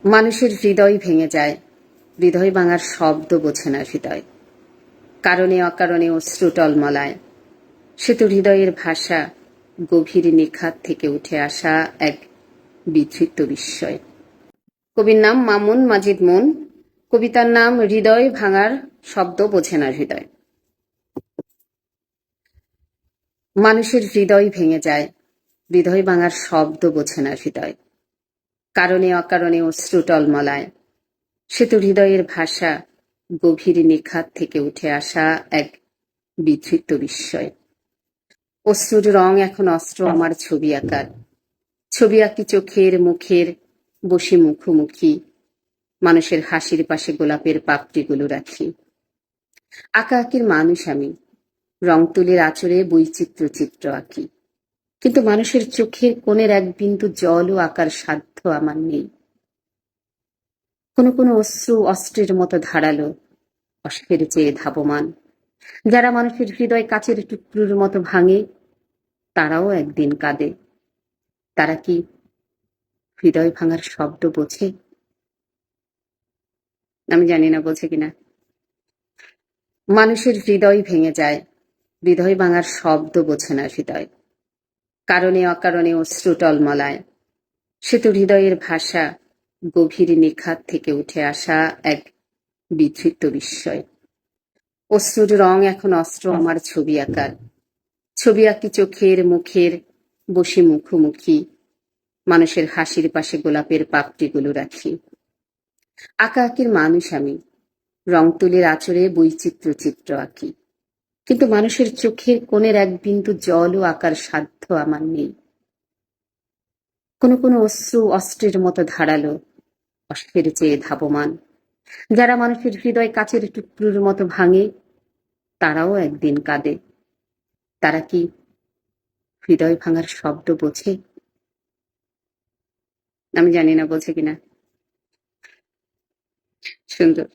মানুষের হৃদয় ভেঙে যায়, হৃদয় ভাঙার শব্দ বোঝে না হৃদয়। কারণে অকারণে অশ্রু টলমলায়। সে তো হৃদয়ের ভাষা, গভীর নিখাত থেকে উঠে আসা এক বিধৃত বিস্ময়। কবির নাম মামুন মাজিদ মুন। কবিতার নাম হৃদয় ভাঙার শব্দ বোঝে না হৃদয়। মানুষের হৃদয় ভেঙে যায়, হৃদয় ভাঙার শব্দ বোঝে না হৃদয়। কারণে অকারণে অশ্রু টলমলায়। সে তো হৃদয়ের ভাষা, গভীর নিখাত থেকে উঠে আসা এক বিধৃত বিস্ময়। অশ্রুর রং এখন অস্ত্র আমার ছবি আঁকার। ছবি আঁকি চোখের মুখের, বসি মুখোমুখি। মানুষের হাসির পাশে গোলাপের পাপড়িগুলো রাখি। আঁকা আঁকির মানুষ আমি, রং তুলির আঁচড়ে বৈচিত্র্য চিত্র আঁকি। কিন্তু মানুষের চোখের কোণের এক বিন্দু জলও আঁকার সাধ্য আমার নেই। কোনো কোনো অশ্রু অস্ত্রের মতো ধারালো, অস্ত্রের চেয়ে ধাবমান। যারা মানুষের হৃদয় কাচের টুকরোর মতো ভাঙে, তারাও একদিন কাঁদে। তারা কি হৃদয় ভাঙার শব্দ বোঝে? আমি জানি না বোঝে কিনা। মানুষের হৃদয় ভেঙে যায়, হৃদয় ভাঙার শব্দ বোঝে না হৃদয়। কারণে অকারণে অশ্রু টলমলায়। সে তো হৃদয়ের ভাষা, গভীর নিখাত থেকে উঠে আসা এক বিধৃত বিস্ময়। অশ্রুর রং এখন অস্ত্র আমার ছবি আঁকার। ছবি আঁকি চোখের মুখের, বসি মুখোমুখি। মানুষের হাসির পাশে গোলাপের পাপড়িগুলো রাখি। আঁকা আঁকির মানুষ আমি, রং তুলির আঁচড়ে বৈচিত্র্য চিত্র আঁকি। কিন্তু মানুষের চোখের কোণের এক বিন্দু জলও আঁকার সাধ্য আমার নেই। কোনো কোনো অশ্রু অস্ত্রের মতো ধারালো, অস্ত্রের চেয়ে ধাবমান। যারা মানুষের হৃদয় কাচের টুকরোর মতো ভাঙে, তারাও একদিন কাঁদে। তারা কি হৃদয় ভাঙার শব্দ বোঝে? আমি জানি না বোঝে কিনা। সুন্দর।